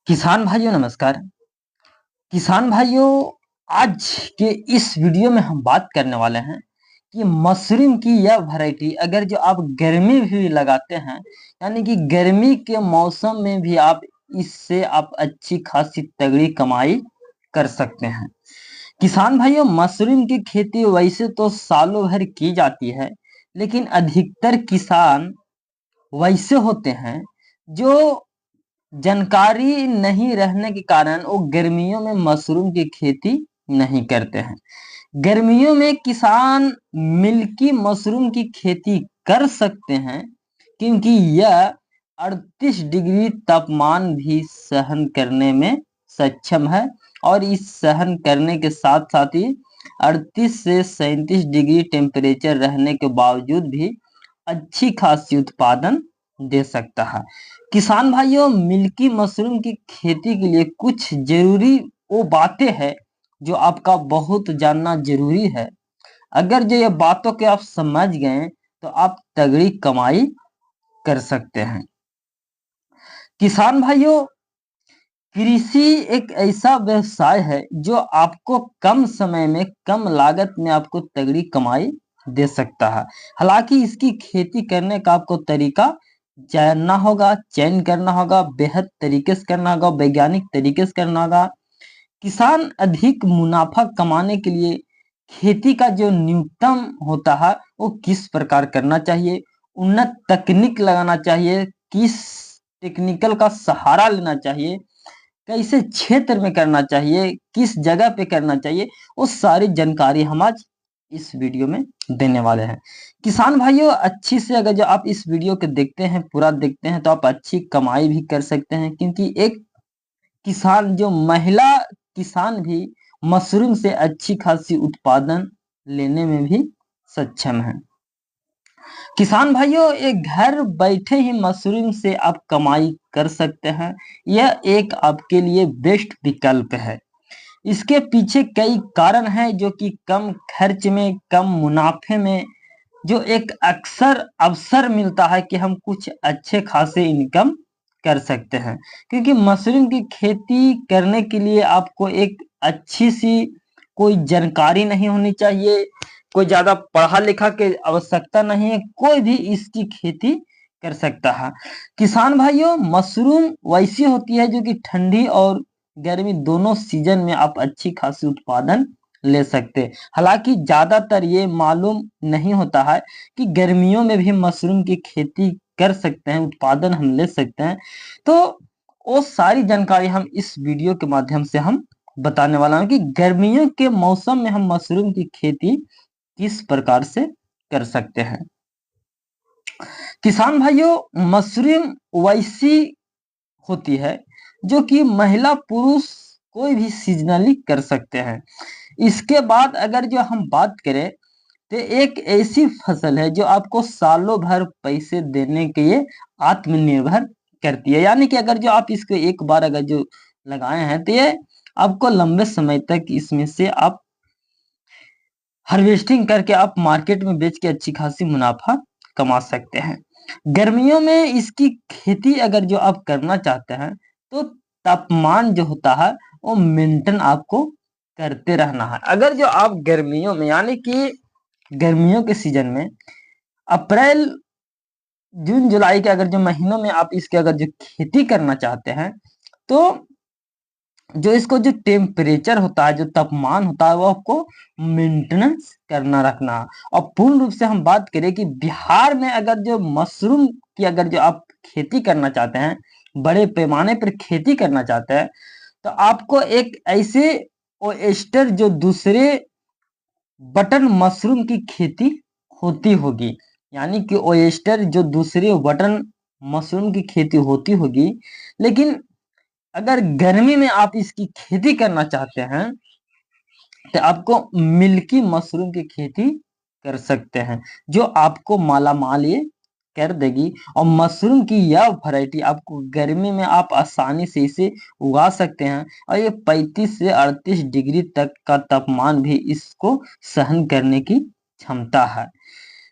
किसान भाइयों नमस्कार। किसान भाइयों, आज के इस वीडियो में हम बात करने वाले हैं कि मशरूम की यह वैरायटी अगर जो आप गर्मी भी लगाते हैं, यानी कि गर्मी के मौसम में भी आप इससे आप अच्छी खासी तगड़ी कमाई कर सकते हैं। किसान भाइयों, मशरूम की खेती वैसे तो सालों भर की जाती है, लेकिन अधिकतर किसान वैसे होते हैं जो जानकारी नहीं रहने के कारण वो गर्मियों में मशरूम की खेती नहीं करते हैं। गर्मियों में किसान मिल्की मशरूम की खेती कर सकते हैं, क्योंकि यह 38 डिग्री तापमान भी सहन करने में सक्षम है और इस सहन करने के साथ साथ ही 38 से 37 डिग्री टेम्परेचर रहने के बावजूद भी अच्छी खासी उत्पादन दे सकता है। किसान भाइयों, मिल्की मशरूम की खेती के लिए कुछ जरूरी वो बातें हैं जो आपका बहुत जानना जरूरी है। अगर जो ये बातों के आप समझ गए तो आप तगड़ी कमाई कर सकते हैं। किसान भाइयों, कृषि एक ऐसा व्यवसाय है जो आपको कम समय में कम लागत में आपको तगड़ी कमाई दे सकता है। हालांकि इसकी खेती करने का आपको तरीका जानना होगा, चयन करना होगा, बेहद तरीके से करना होगा, वैज्ञानिक तरीके से करना होगा। किसान अधिक मुनाफा कमाने के लिए खेती का जो न्यूनतम होता है वो किस प्रकार करना चाहिए, उन्नत तकनीक लगाना चाहिए, किस टेक्निकल का सहारा लेना चाहिए, कैसे क्षेत्र में करना चाहिए, किस जगह पे करना चाहिए, वो सारी जानकारी हम आज इस वीडियो में देने वाले हैं। किसान भाइयों, अच्छी से अगर जो आप इस वीडियो को देखते हैं, पूरा देखते हैं, तो आप अच्छी कमाई भी कर सकते हैं, क्योंकि एक किसान जो महिला किसान भी मशरूम से अच्छी खासी उत्पादन लेने में भी सक्षम है। किसान भाइयों, एक घर बैठे ही मशरूम से आप कमाई कर सकते हैं। यह एक आपके लिए बेस्ट विकल्प है। इसके पीछे कई कारण हैं जो कि कम खर्च में, कम मुनाफे में जो एक अक्सर अवसर मिलता है कि हम कुछ अच्छे खासे इनकम कर सकते हैं। क्योंकि मशरूम की खेती करने के लिए आपको एक अच्छी सी कोई जानकारी नहीं होनी चाहिए, कोई ज्यादा पढ़ा लिखा के आवश्यकता नहीं है, कोई भी इसकी खेती कर सकता है। किसान भाइयों, मशरूम वैसी होती है जो कि ठंडी और गर्मी दोनों सीजन में आप अच्छी खासी उत्पादन ले सकते हैं। हालांकि ज्यादातर ये मालूम नहीं होता है कि गर्मियों में भी मशरूम की खेती कर सकते हैं, उत्पादन हम ले सकते हैं। तो वो सारी जानकारी हम इस वीडियो के माध्यम से हम बताने वाला हूं कि गर्मियों के मौसम में हम मशरूम की खेती किस प्रकार से कर सकते हैं। किसान भाइयों, मशरूम वैसी होती है जो कि महिला पुरुष कोई भी सीजनली कर सकते हैं। इसके बाद अगर जो हम बात करें तो एक ऐसी फसल है जो आपको सालों भर पैसे देने के लिए आत्मनिर्भर करती है। यानी कि अगर जो आप इसको एक बार अगर जो लगाए हैं तो ये आपको लंबे समय तक इसमें से आप हार्वेस्टिंग करके आप मार्केट में बेच के अच्छी खासी मुनाफा कमा सकते हैं। गर्मियों में इसकी खेती अगर जो आप करना चाहते हैं तो तापमान जो होता है वो मेंटेन आपको करते रहना है। अगर जो आप गर्मियों में, यानी कि गर्मियों के सीजन में अप्रैल जून जुलाई के अगर जो महीनों में आप इसके अगर जो खेती करना चाहते हैं तो जो इसको जो टेम्परेचर होता है, जो तापमान होता है, वो आपको मेंटेनेंस करना रखना। और पूर्ण रूप से हम बात करें कि बिहार में अगर जो मशरूम की अगर जो आप खेती करना चाहते हैं, बड़े पैमाने पर खेती करना चाहते हैं, तो आपको एक ऐसे ओएस्टर जो दूसरे बटन मशरूम की खेती होती होगी, यानी कि ओएस्टर जो दूसरे बटन मशरूम की खेती होती होगी, लेकिन अगर गर्मी में आप इसकी खेती करना चाहते हैं तो आपको मिल्की मशरूम की खेती कर सकते हैं, जो आपको मालामाल ये कर देगी। और मशरूम की यह वैरायटी आपको गर्मी में आप आसानी से इसे उगा सकते हैं और ये 35 से 38 डिग्री तक का तापमान भी इसको सहन करने की क्षमता है।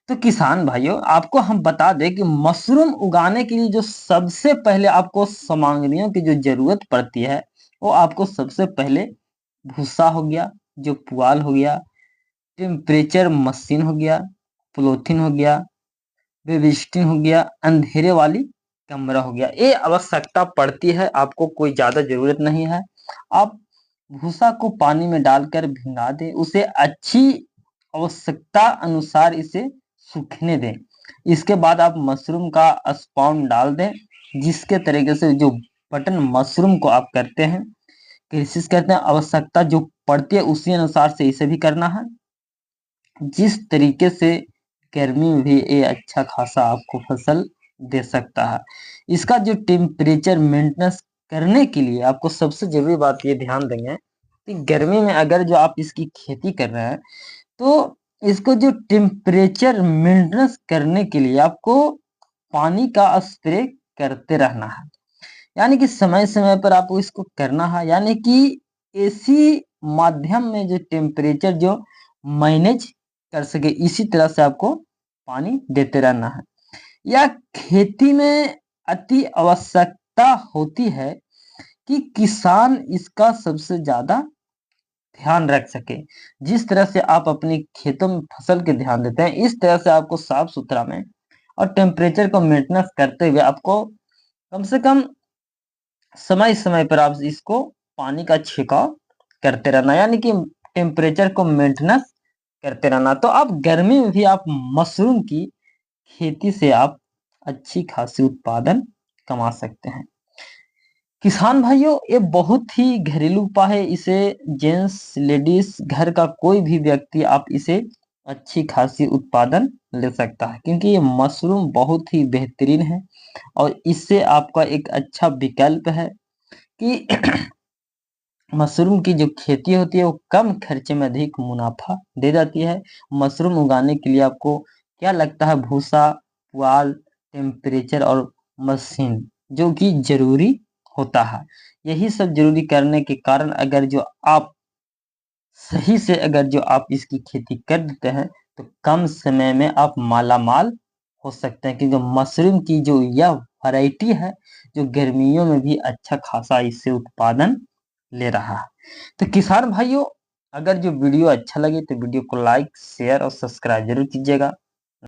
तो किसान भाइयों आपको हम बता दें कि मशरूम उगाने के लिए जो सबसे पहले आपको सामग्रियों की जो जरूरत पड़ती है, वो आपको सबसे पहले भूसा हो गया, जो पुआल हो गया, टेम्परेचर मशीन हो गया, पॉलीथीन हो गया, बेबिस्टिन हो गया, अंधेरे वाली कमरा हो गया। ये आवश्यकता पड़ती है, आपको कोई ज्यादा जरूरत नहीं है। आप भूसा को पानी में डालकर भिंगा दें, उसे अच्छी आवश्यकता अनुसार इसे सूखने दें। इसके बाद आप मशरूम का स्पाउन डाल दें, जिसके तरीके से जो बटन मशरूम को आप करते हैं, कोशिश करते हैं आवश्यकता जो पड़ती है उसी अनुसार से इसे भी करना है। जिस तरीके से गर्मी में भी ये अच्छा खासा आपको फसल दे सकता है। इसका जो टेम्परेचर मेंटेनेंस करने के लिए आपको सबसे जरूरी बात ये ध्यान देंगे कि गर्मी में अगर जो आप इसकी खेती कर रहे हैं, तो इसको जो टेम्परेचर मेंटेनेंस करने के लिए आपको पानी का स्प्रे करते रहना है। यानी कि समय समय पर आपको इसको करना है, यानी कि ऐसी माध्यम में जो टेम्परेचर जो मैनेज कर सके, इसी तरह से आपको पानी देते रहना है। या खेती में अति आवश्यकता होती है कि किसान इसका सबसे ज्यादा ध्यान रख सके। जिस तरह से आप अपनी खेतों में फसल के ध्यान देते हैं, इस तरह से आपको साफ सुथरा में और टेम्परेचर को मेंटेनेंस करते हुए आपको कम से कम समय समय पर आप इसको पानी का छिड़काव करते रहना, यानी कि टेम्परेचर को मेंटेनेंस करते रहना। तो आप गर्मी में भी आप मशरूम की खेती से आप अच्छी खासी उत्पादन कमा सकते हैं। किसान भाइयों ये बहुत ही घरेलू उपाय है, इसे जेंट्स लेडीज घर का कोई भी व्यक्ति आप इसे अच्छी खासी उत्पादन ले सकता है, क्योंकि ये मशरूम बहुत ही बेहतरीन है और इससे आपका एक अच्छा विकल्प है कि मशरूम की जो खेती होती है वो कम खर्चे में अधिक मुनाफा दे जाती है। मशरूम उगाने के लिए आपको क्या लगता है, भूसा, पुआल, टेम्परेचर और मशीन जो कि जरूरी होता है। यही सब जरूरी करने के कारण अगर जो आप सही से अगर जो आप इसकी खेती कर देते हैं, तो कम समय में आप माला माल हो सकते हैं, क्योंकि मशरूम की जो यह वैरायटी है जो गर्मियों में भी अच्छा खासा इससे उत्पादन ले रहा है। तो किसान भाइयों अगर जो वीडियो अच्छा लगे तो वीडियो को लाइक शेयर और सब्सक्राइब जरूर कीजिएगा।